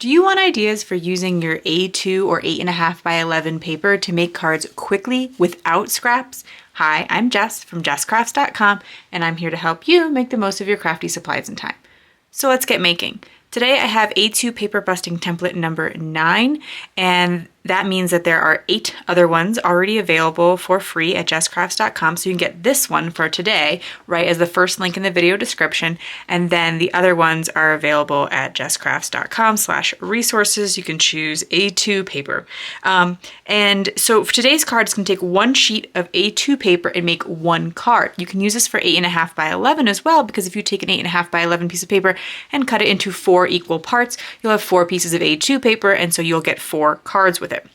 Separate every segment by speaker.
Speaker 1: Do you want ideas for using your A2 or 8.5 by 11 paper to make cards quickly without scraps? Hi, I'm Jess from JessCrafts.com, and I'm here to help you make the most of your crafty supplies and time. So let's get making. Today I have A2 paper busting template number 9, and that means that there are 8 other ones already available for free at JessCrafts.com, so you can get this one for today right as the first link in the video description, and then the other ones are available at JessCrafts.com/resources. You can choose A2 paper. And so for today's cards, can take one sheet of A2 paper and make one card. You can use this for 8.5 by 11 as well, because if you take an 8.5 by 11 piece of paper and cut it into 4 equal parts, you'll have 4 pieces of A2 paper, and so you'll get 4 cards with it.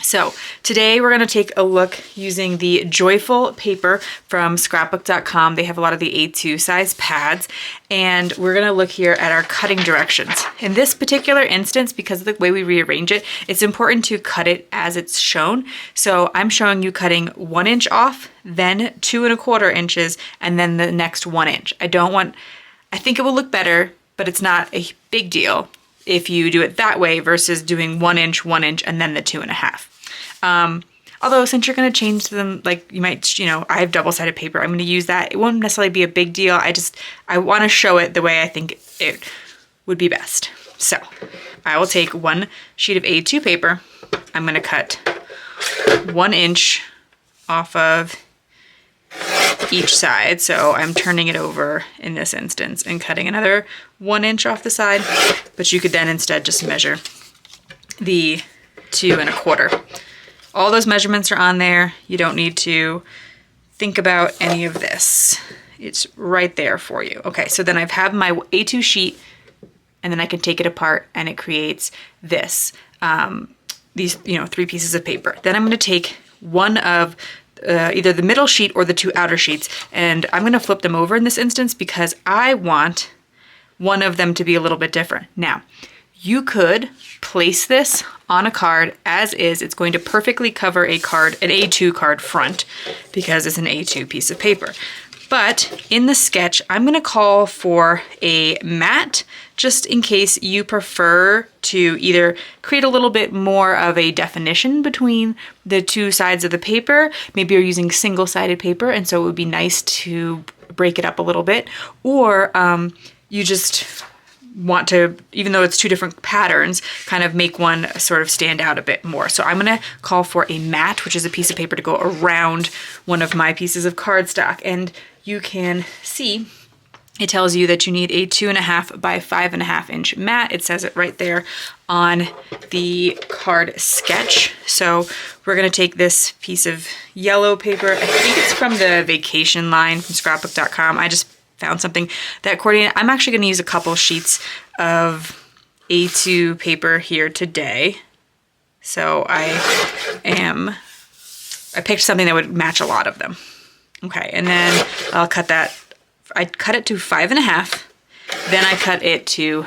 Speaker 1: So today we're going to take a look using the Joyful paper from scrapbook.com. They have a lot of the A2 size pads, and we're going to look here at our cutting directions. In this particular instance, because of the way we rearrange it, it's important to cut it as it's shown. So I'm showing you cutting 1 inch off, then 2 1/4 inches, and then the next 1 inch. I think it will look better, but it's not a big deal if you do it that way versus doing 1 inch, 1 inch, and then the 2 1/2. Although since you're going to change them, like you might, I have double-sided paper, I'm going to use that. It won't necessarily be a big deal. I want to show it the way I think it would be best. So I will take 1 sheet of A2 paper. I'm going to cut 1 inch off of each side. So I'm turning it over in this instance and cutting another 1 inch off the side, but you could then instead just measure the 2 1/4. All those measurements are on there. You don't need to think about any of this. It's right there for you. Okay, so then I've had my A2 sheet, and then I can take it apart and it creates this, these 3 pieces of paper. Then I'm gonna take one of either the middle sheet or the 2 outer sheets, and I'm gonna flip them over in this instance because I want one of them to be a little bit different. Now, you could place this on a card as is. It's going to perfectly cover a card, an A2 card front, because it's an A2 piece of paper. But in the sketch, I'm gonna call for a mat, just in case you prefer to either create a little bit more of a definition between the 2 sides of the paper. Maybe you're using single-sided paper, and so it would be nice to break it up a little bit. Or you just want to, even though it's 2 different patterns, kind of make one sort of stand out a bit more. So I'm gonna call for a mat, which is a piece of paper to go around one of my pieces of cardstock. And you can see, it tells you that you need a 2.5 by 5.5 inch mat. It says it right there on the card sketch. So we're gonna take this piece of yellow paper. I think it's from the vacation line from scrapbook.com. I just found something that coordinated. I'm actually gonna use a couple sheets of A2 paper here today. So I picked something that would match a lot of them. Okay, and then I'll cut that. I cut it to 5.5, then I cut it to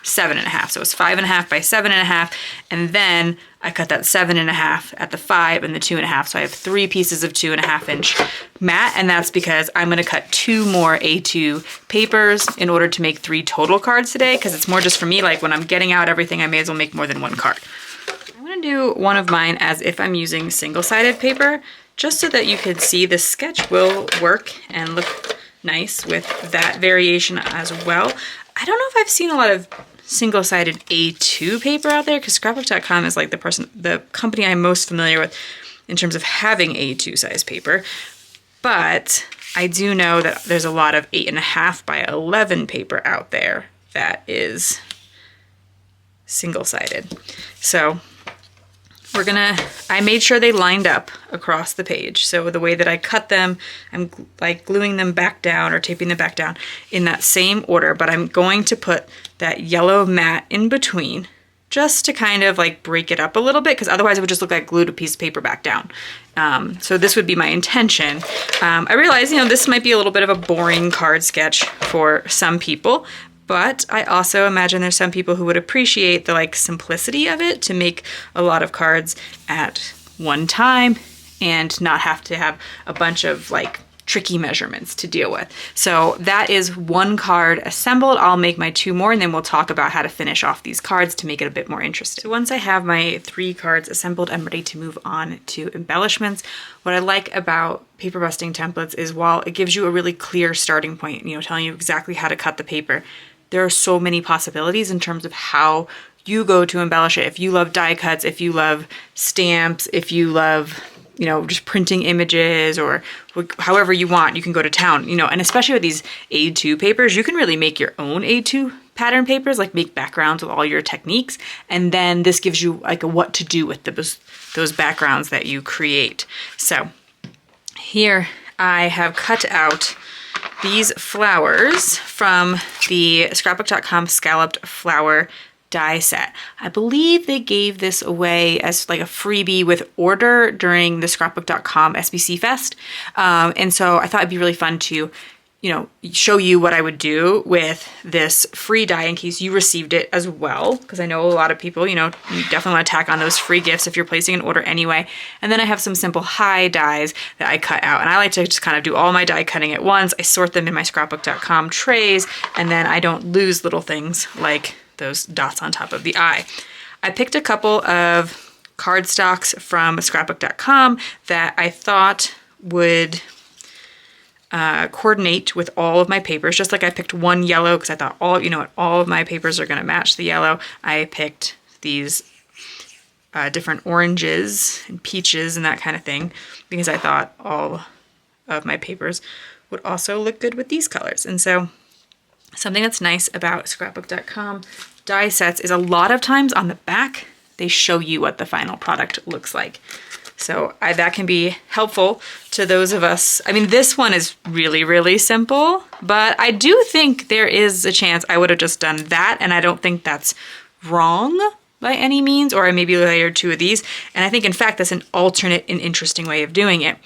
Speaker 1: 7.5. So it's 5.5 by 7.5, and then I cut that 7.5 at the 5 and the 2.5. So I have 3 pieces of 2.5 inch mat, and that's because I'm gonna cut 2 more A2 papers in order to make 3 total cards today, because it's more just for me, like when I'm getting out everything, I may as well make more than 1 card. I'm gonna do one of mine as if I'm using single-sided paper, just so that you can see the sketch will work and look nice with that variation as well. I don't know if I've seen a lot of single-sided A2 paper out there, because scrapbook.com is like the company I'm most familiar with in terms of having A2 size paper. But I do know that there's a lot of 8.5 by 11 paper out there that is single-sided. So I made sure they lined up across the page. So the way that I cut them, I'm like gluing them back down or taping them back down in that same order, but I'm going to put that yellow mat in between just to kind of like break it up a little bit, because otherwise it would just look like glued a piece of paper back down. So this would be my intention. I realize, this might be a little bit of a boring card sketch for some people, but I also imagine there's some people who would appreciate the simplicity of it, to make a lot of cards at one time and not have to have a bunch of tricky measurements to deal with. So that is one card assembled. I'll make my 2 more and then we'll talk about how to finish off these cards to make it a bit more interesting. So once I have my 3 cards assembled, I'm ready to move on to embellishments. What I like about paper busting templates is while it gives you a really clear starting point, you know, telling you exactly how to cut the paper, there are so many possibilities in terms of how you go to embellish it. If you love die cuts, if you love stamps, if you love, you know, just printing images or however you want, you can go to town, you know, and especially with these A2 papers, you can really make your own A2 pattern papers, like make backgrounds with all your techniques. And then this gives you like a what to do with those backgrounds that you create. So here I have cut out these flowers from the scrapbook.com Scalloped Flower die set. I believe they gave this away as like a freebie with order during the scrapbook.com SBC Fest. And so I thought it'd be really fun to, you know, show you what I would do with this free die in case you received it as well. Because I know a lot of people, you know, you definitely want to tack on those free gifts if you're placing an order anyway. And then I have some simple high dies that I cut out. And I like to just kind of do all my die cutting at once. I sort them in my scrapbook.com trays, and then I don't lose little things like those dots on top of the eye. I picked a couple of cardstocks from scrapbook.com that I thought would coordinate with all of my papers, just like I picked one yellow because I thought all of my papers are going to match the yellow. I picked these different oranges and peaches and that kind of thing because I thought all of my papers would also look good with these colors. And so something that's nice about scrapbook.com die sets is a lot of times on the back, they show you what the final product looks like. So that can be helpful to those of us. I mean, this one is really, really simple, but I do think there is a chance I would have just done that, and I don't think that's wrong by any means, or I maybe layered 2 of these. And I think, in fact, that's an alternate and interesting way of doing it.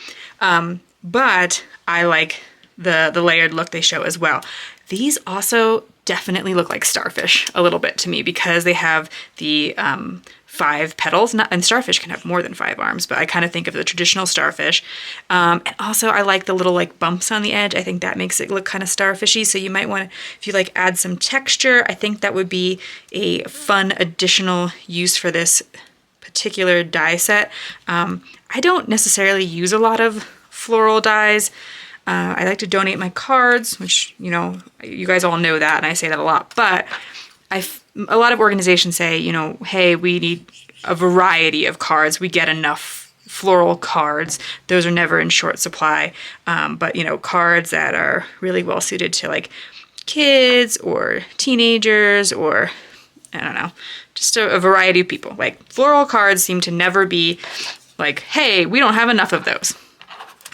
Speaker 1: But I like the layered look they show as well. These also definitely look like starfish a little bit to me because they have the 5 petals, and starfish can have more than 5 arms, but I kind of think of the traditional starfish. And also I like the little like bumps on the edge. I think that makes it look kind of starfishy. So you might want to, if you like add some texture, I think that would be a fun additional use for this particular die set. I don't necessarily use a lot of floral dies. I like to donate my cards, which, you know, you guys all know that, and I say that a lot, but a lot of organizations say, you know, hey, we need a variety of cards. We get enough floral cards. Those are never in short supply. But, you know, cards that are really well suited to like kids or teenagers or, I don't know, just a variety of people. Like floral cards seem to never be like, hey, we don't have enough of those.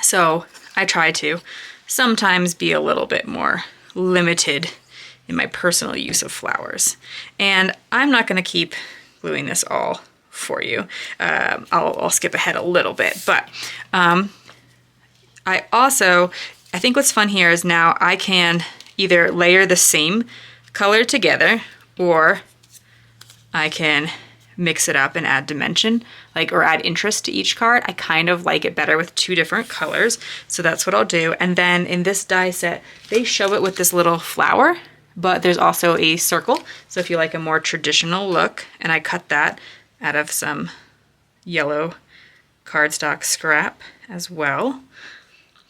Speaker 1: So I try to sometimes be a little bit more limited in my personal use of flowers. And I'm not going to keep gluing this all for you. I'll skip ahead a little bit, but I think what's fun here is now I can either layer the same color together, or I can mix it up and add dimension, or add interest to each card. I kind of like it better with 2 different colors, so that's what I'll do. And then in this die set, they show it with this little flower, but there's also a circle. So if you like a more traditional look, and I cut that out of some yellow cardstock scrap as well,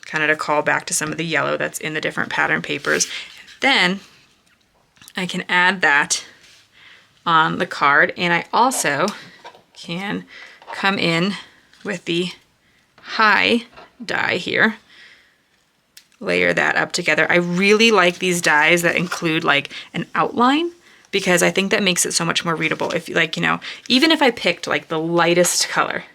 Speaker 1: kind of to call back to some of the yellow that's in the different pattern papers. Then I can add that on the card, and I also can come in with the high die here, layer that up together. I really like these dies that include like an outline, because I think that makes it so much more readable. If even if I picked like the lightest color,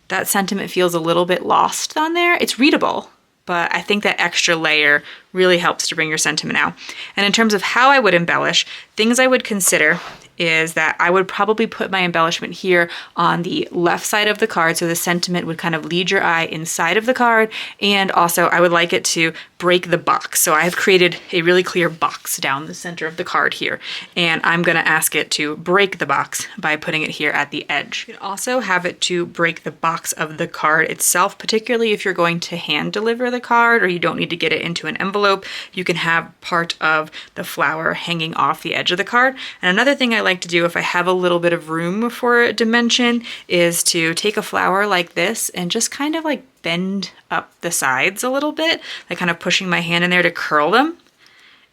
Speaker 1: that sentiment feels a little bit lost on there. It's readable, but I think that extra layer really helps to bring your sentiment out. And in terms of how I would embellish, things I would consider is that I would probably put my embellishment here on the left side of the card, so the sentiment would kind of lead your eye inside of the card, and also I would like it to break the box. So I've created a really clear box down the center of the card here, and I'm gonna ask it to break the box by putting it here at the edge. You can also have it to break the box of the card itself, particularly if you're going to hand deliver the card or you don't need to get it into an envelope. You can have part of the flower hanging off the edge of the card. And another thing I like to do if I have a little bit of room for dimension is to take a flower like this and just kind of like bend up the sides a little bit, like kind of pushing my hand in there to curl them.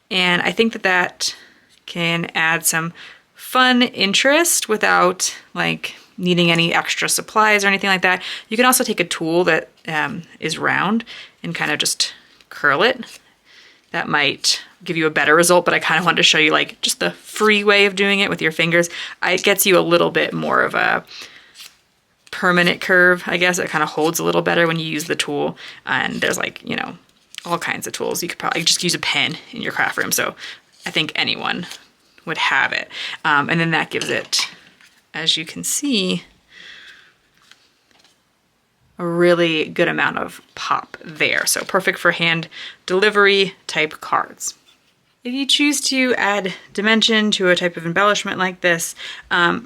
Speaker 1: And I think that that can add some fun interest without like needing any extra supplies or anything like that. You can also take a tool that is round and kind of just curl it. That might give you a better result, but I kind of wanted to show you like just the free way of doing it with your fingers. It gets you a little bit more of a permanent curve, I guess. It kind of holds a little better when you use the tool. And there's like, you know, all kinds of tools. You could probably just use a pen in your craft room. So I think anyone would have it. And then that gives it, as you can see, a really good amount of pop there. So perfect for hand delivery type cards. If you choose to add dimension to a type of embellishment like this,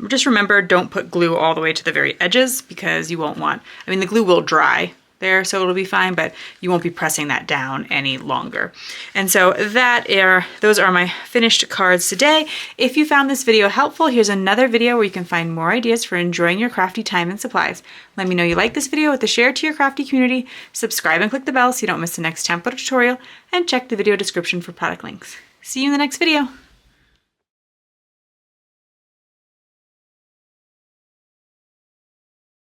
Speaker 1: just remember, don't put glue all the way to the very edges because you won't want, I mean, the glue will dry there, so it'll be fine, but you won't be pressing that down any longer. And so those are my finished cards today. If you found this video helpful, here's another video where you can find more ideas for enjoying your crafty time and supplies. Let me know you like this video with a share to your crafty community, subscribe and click the bell so you don't miss the next template tutorial, and check the video description for product links. See you in the next video.